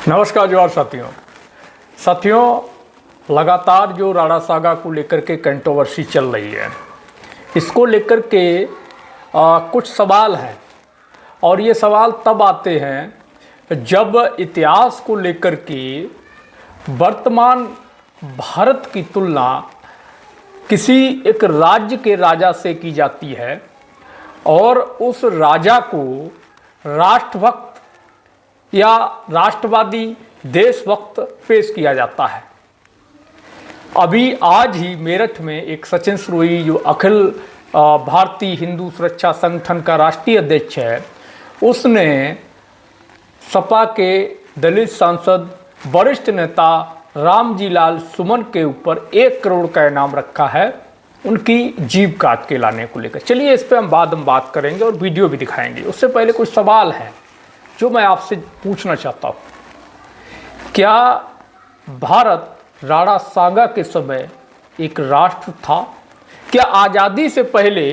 नमस्कार जोहार साथियों लगातार जो राणा सागा को लेकर के कंट्रोवर्सी चल रही है, इसको लेकर के कुछ सवाल हैं और ये सवाल तब आते हैं जब इतिहास को लेकर के वर्तमान भारत की तुलना किसी एक राज्य के राजा से की जाती है और उस राजा को राष्ट्रभक्त या राष्ट्रवादी देशभक्त पेश किया जाता है। अभी आज ही मेरठ में एक सचिन सुरोही जो अखिल भारतीय हिंदू सुरक्षा संगठन का राष्ट्रीय अध्यक्ष है, उसने सपा के दलित सांसद वरिष्ठ नेता रामजी लाल सुमन के ऊपर 1 करोड़ का इनाम रखा है उनकी जीभ काट के लाने को लेकर। चलिए इस पर हम बाद में बात करेंगे और वीडियो भी दिखाएंगे। उससे पहले कुछ सवाल हैं जो मैं आपसे पूछना चाहता हूँ। क्या भारत राणा सागा के समय एक राष्ट्र था? क्या आज़ादी से पहले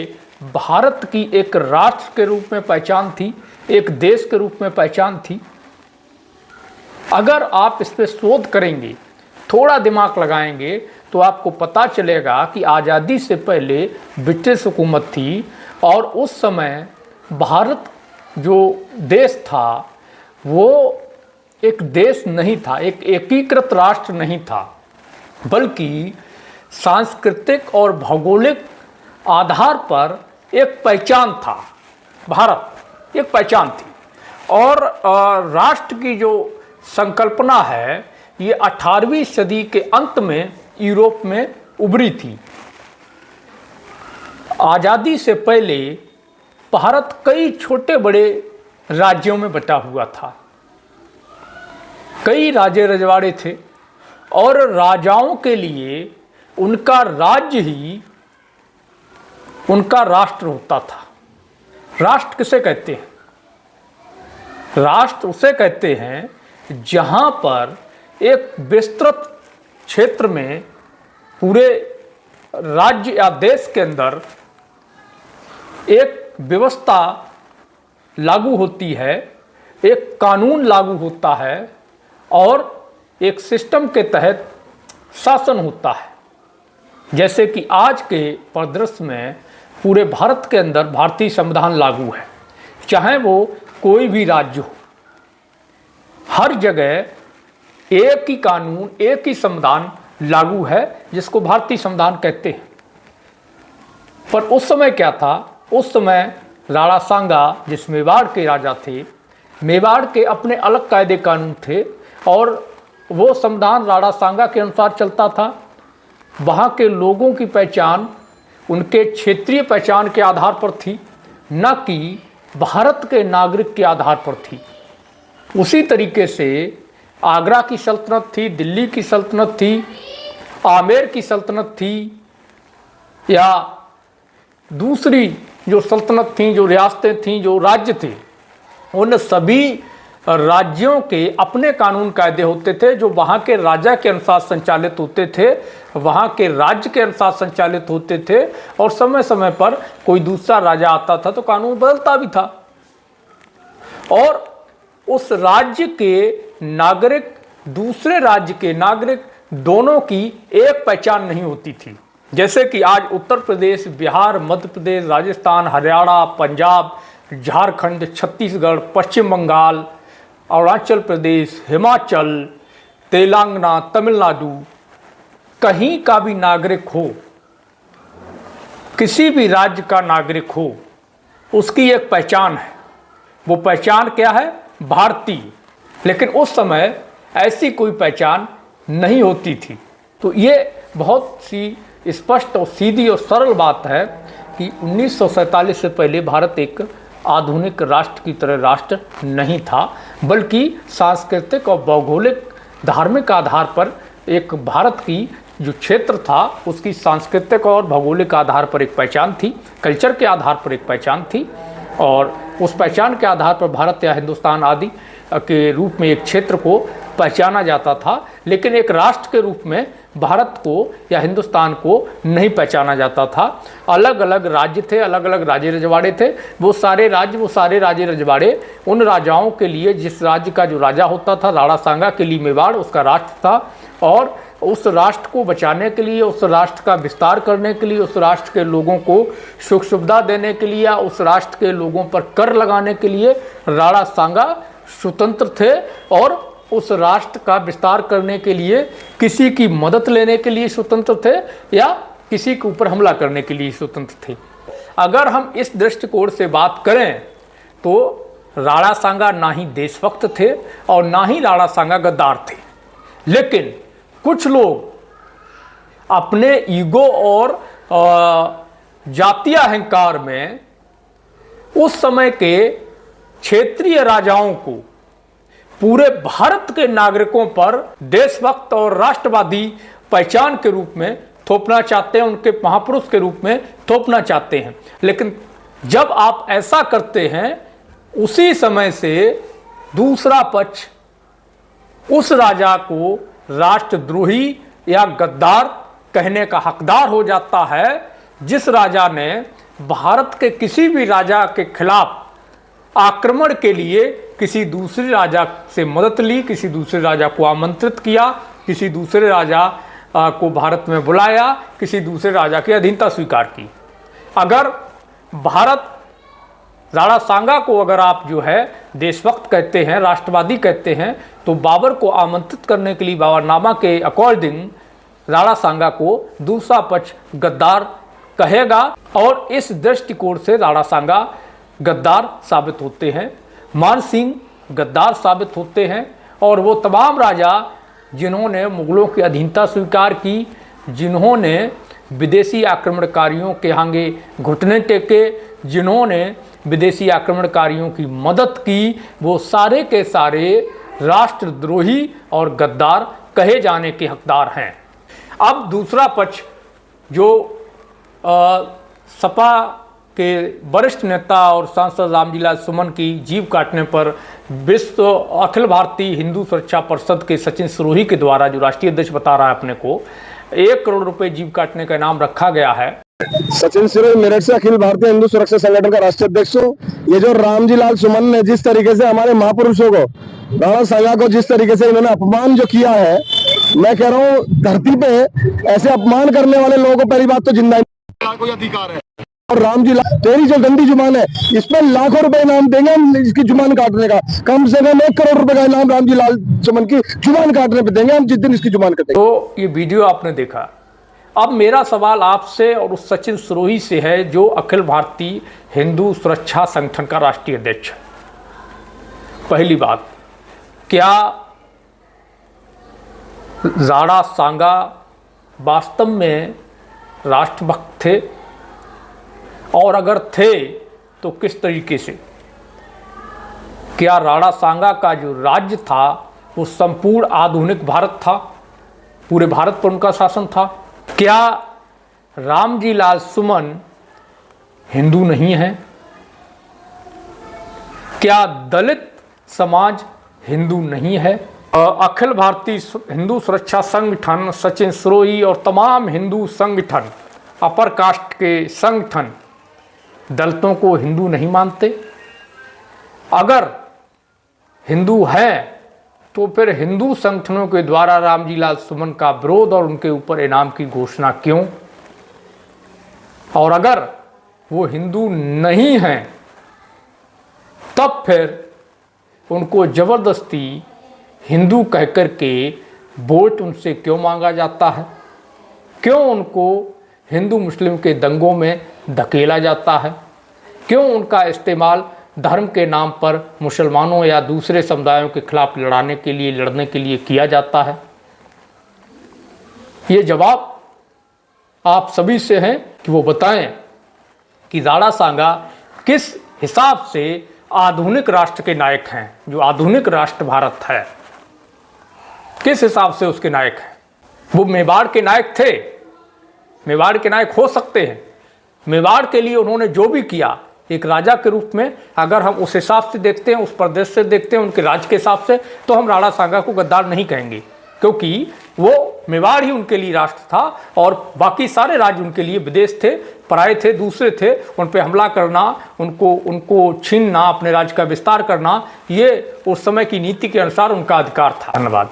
भारत की एक राष्ट्र के रूप में पहचान थी, एक देश के रूप में पहचान थी? अगर आप इस पर शोध करेंगे, थोड़ा दिमाग लगाएंगे, तो आपको पता चलेगा कि आज़ादी से पहले ब्रिटिश हुकूमत थी और उस समय भारत जो देश था वो एक देश नहीं था, एक एकीकृत राष्ट्र नहीं था, बल्कि सांस्कृतिक और भौगोलिक आधार पर एक पहचान था। भारत एक पहचान थी और राष्ट्र की जो संकल्पना है ये 18वीं सदी के अंत में यूरोप में उभरी थी। आज़ादी से पहले भारत कई छोटे बड़े राज्यों में बटा हुआ था। कई राजे रजवाड़े थे और राजाओं के लिए उनका राज्य ही उनका राष्ट्र होता था। राष्ट्र किसे कहते हैं? राष्ट्र उसे कहते हैं जहां पर एक विस्तृत क्षेत्र में पूरे राज्य या देश के अंदर एक व्यवस्था लागू होती है, एक कानून लागू होता है और एक सिस्टम के तहत शासन होता है। जैसे कि आज के परिदृश्य में पूरे भारत के अंदर भारतीय संविधान लागू है, चाहे वो कोई भी राज्य हो, हर जगह एक ही कानून, एक ही संविधान लागू है जिसको भारतीय संविधान कहते हैं। पर उस समय क्या था? उस समय राणा सागा जिस मेवाड़ के राजा थे, मेवाड़ के अपने अलग कायदे कानून थे और वो संविधान राणा सागा के अनुसार चलता था। वहाँ के लोगों की पहचान उनके क्षेत्रीय पहचान के आधार पर थी, न कि भारत के नागरिक के आधार पर थी। उसी तरीके से आगरा की सल्तनत थी, दिल्ली की सल्तनत थी, आमेर की सल्तनत थी या दूसरी जो सल्तनत थी, जो रियासतें थीं, जो राज्य थे, उन सभी राज्यों के अपने कानून कायदे होते थे जो वहाँ के राजा के अनुसार संचालित होते थे, वहाँ के राज्य के अनुसार संचालित होते थे और समय समय पर कोई दूसरा राजा आता था तो कानून बदलता भी था और उस राज्य के नागरिक दूसरे राज्य के नागरिक दोनों की एक पहचान नहीं होती थी। जैसे कि आज उत्तर प्रदेश, बिहार, मध्य प्रदेश, राजस्थान, हरियाणा, पंजाब, झारखंड, छत्तीसगढ़, पश्चिम बंगाल, अरुणाचल प्रदेश, हिमाचल, तेलंगाना, तमिलनाडु, कहीं का भी नागरिक हो, किसी भी राज्य का नागरिक हो, उसकी एक पहचान है। वो पहचान क्या है? भारतीय। लेकिन उस समय ऐसी कोई पहचान नहीं होती थी। तो ये बहुत सी स्पष्ट और सीधी और सरल बात है कि 1947 से पहले भारत एक आधुनिक राष्ट्र की तरह राष्ट्र नहीं था, बल्कि सांस्कृतिक और भौगोलिक धार्मिक आधार पर एक भारत की जो क्षेत्र था उसकी सांस्कृतिक और भौगोलिक आधार पर एक पहचान थी, कल्चर के आधार पर एक पहचान थी और उस पहचान के आधार पर भारत या हिंदुस्तान आदि के रूप में एक क्षेत्र को पहचाना जाता था, लेकिन एक राष्ट्र के रूप में भारत को या हिंदुस्तान को नहीं पहचाना जाता था। अलग अलग राज्य थे, अलग अलग राज्य रजवाड़े थे। वो सारे राज्य रजवाड़े उन राजाओं के लिए, जिस राज्य का जो राजा होता था, राणा सांगा के लिए मेवाड़ उसका राष्ट्र था, और उस राष्ट्र को बचाने के लिए, उस राष्ट्र का विस्तार करने के लिए, उस राष्ट्र के लोगों को सुख सुविधा देने के लिए, उस राष्ट्र के लोगों पर कर लगाने के लिए राणा सांगा स्वतंत्र थे, और उस राष्ट्र का विस्तार करने के लिए किसी की मदद लेने के लिए स्वतंत्र थे या किसी के ऊपर हमला करने के लिए स्वतंत्र थे। अगर हम इस दृष्टिकोण से बात करें तो राणा सांगा ना ही देशभक्त थे और ना ही राणा सांगा गद्दार थे, लेकिन कुछ लोग अपने ईगो और जातीय अहंकार में उस समय के क्षेत्रीय राजाओं को पूरे भारत के नागरिकों पर देशभक्त और राष्ट्रवादी पहचान के रूप में थोपना चाहते हैं, उनके महापुरुष के रूप में थोपना चाहते हैं। लेकिन जब आप ऐसा करते हैं, उसी समय से दूसरा पक्ष उस राजा को राष्ट्रद्रोही या गद्दार कहने का हकदार हो जाता है, जिस राजा ने भारत के किसी भी राजा के खिलाफ आक्रमण के लिए किसी दूसरे राजा से मदद ली, किसी दूसरे राजा को आमंत्रित किया, किसी दूसरे राजा को भारत में बुलाया, किसी दूसरे राजा की अधीनता स्वीकार की। अगर भारत राणा सांगा को अगर आप जो है देशभक्त कहते हैं, राष्ट्रवादी कहते हैं, तो बाबर को आमंत्रित करने के लिए बाबरनामा के अकॉर्डिंग राणा सांगा को दूसरा पक्ष गद्दार कहेगा, और इस दृष्टिकोण से राणा सांगा गद्दार साबित होते हैं, मान सिंह गद्दार साबित होते हैं। और वो तमाम राजा जिन्होंने मुगलों की अधीनता स्वीकार की, जिन्होंने विदेशी आक्रमणकारियों के आगे घुटने टेके, जिन्होंने विदेशी आक्रमणकारियों की मदद की, वो सारे के सारे राष्ट्रद्रोही और गद्दार कहे जाने के हकदार हैं। अब दूसरा पक्ष जो सपा के वरिष्ठ नेता और सांसद रामजीलाल सुमन की जीभ काटने पर विश्व अखिल भारतीय हिंदू सुरक्षा परिषद के सचिन सिरोही के द्वारा, जो राष्ट्रीय अध्यक्ष बता रहा है अपने को, 1 करोड़ रुपए जीभ काटने का इनाम रखा गया है। सचिन सिरोही मेरठ से अखिल भारतीय हिंदू सुरक्षा संगठन का राष्ट्रीय अध्यक्ष हूँ। ये जो रामजीलाल सुमन ने जिस तरीके से हमारे महापुरुषों को, राणा सांगा को जिस तरीके से इन्होंने अपमान जो किया है, मैं कह रहा हूँ धरती पे ऐसे अपमान करने वाले लोगों को पहली बात तो जिंदा कोई अधिकार है। और रामजीलाल तेरी जो गंदी जुबान है, इस पर लाखों रुपए इनाम देंगे हम इसकी जुबान काटने का। कम से कम 1 करोड़ रुपए का इनाम रामजीलाल सुमन की जुबान काटने पे देंगे हम, जिस दिन इसकी जुबान कटेगी। तो ये वीडियो आपने देखा। अब मेरा सवाल आपसे और उस सचिन सिरोही से है, जो अखिल भारतीय हिंदू सुरक्षा संगठन का राष्ट्रीय अध्यक्ष है। पहली बात, क्या राणा सांगा वास्तव में राष्ट्रभक्त थे? और अगर थे तो किस तरीके से? क्या राणा सांगा का जो राज्य था वो संपूर्ण आधुनिक भारत था? पूरे भारत पर उनका शासन था? क्या रामजीलाल सुमन हिंदू नहीं है? क्या दलित समाज हिंदू नहीं है? अखिल भारतीय हिंदू सुरक्षा संगठन, सचिन सिरोही और तमाम हिंदू संगठन, अपर कास्ट के संगठन दलितों को हिंदू नहीं मानते? अगर हिंदू हैं तो फिर हिंदू संगठनों के द्वारा रामजीलाल सुमन का विरोध और उनके ऊपर इनाम की घोषणा क्यों? और अगर वो हिंदू नहीं हैं तब फिर उनको जबरदस्ती हिंदू कहकर के वोट उनसे क्यों मांगा जाता है? क्यों उनको हिंदू मुस्लिम के दंगों में धकेला जाता है? क्यों उनका इस्तेमाल धर्म के नाम पर मुसलमानों या दूसरे समुदायों के खिलाफ लड़ने के लिए किया जाता है? ये जवाब आप सभी से है कि वो बताएं कि राणा सांगा किस हिसाब से आधुनिक राष्ट्र के नायक हैं, जो आधुनिक राष्ट्र भारत है, किस हिसाब से उसके नायक हैं। वो मेवाड़ के नायक थे, मेवाड़ के नायक हो सकते हैं। मेवाड़ के लिए उन्होंने जो भी किया, एक राजा के रूप में अगर हम उस हिसाब से देखते हैं, उस प्रदेश से देखते हैं, उनके राज्य के हिसाब से, तो हम राणा सांगा को गद्दार नहीं कहेंगे, क्योंकि वो मेवाड़ ही उनके लिए राष्ट्र था और बाकी सारे राज्य उनके लिए विदेश थे, पराये थे, दूसरे थे। उन पे हमला करना, उनको छीनना, अपने राज्य का विस्तार करना, ये उस समय की नीति के अनुसार उनका अधिकार था। धन्यवाद।